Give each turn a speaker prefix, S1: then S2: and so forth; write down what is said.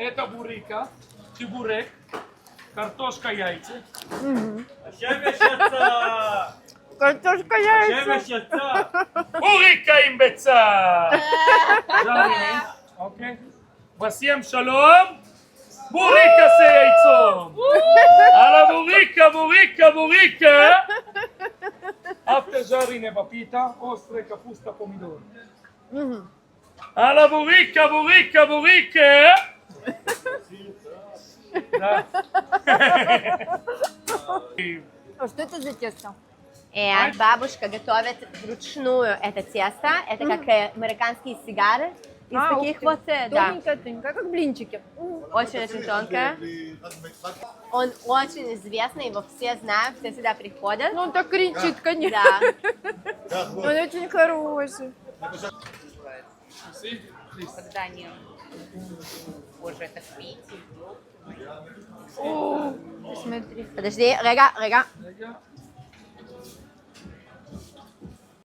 S1: это бурика, чебурек, картошка, яйца.
S2: השמש יצא!
S3: Картошка яйца.
S2: השמש יצא!
S1: בוריקה עם ביצה! ז'ריני, אוקיי? בסיים שלום, בוריקה סייצום! על הבוריקה, בוריקה, בוריקה! After žarine papita, ostre kapusta pomidor. Alla burrika, burrika, burrika! Да.
S3: А что это за тесто?
S4: Бабушка готовит вручную это тесто. Это как американские сигары. Из таких вот, да,
S3: Тоненькая, как блинчики.
S4: очень-очень тонкое. Он очень известный, его все знают, все сюда приходят.
S3: Ну, он так кричит, конечно.
S4: Да.
S3: Он очень хороший.
S5: Когда они позже это пить.
S3: О, смотри.
S4: Подожди, Рега.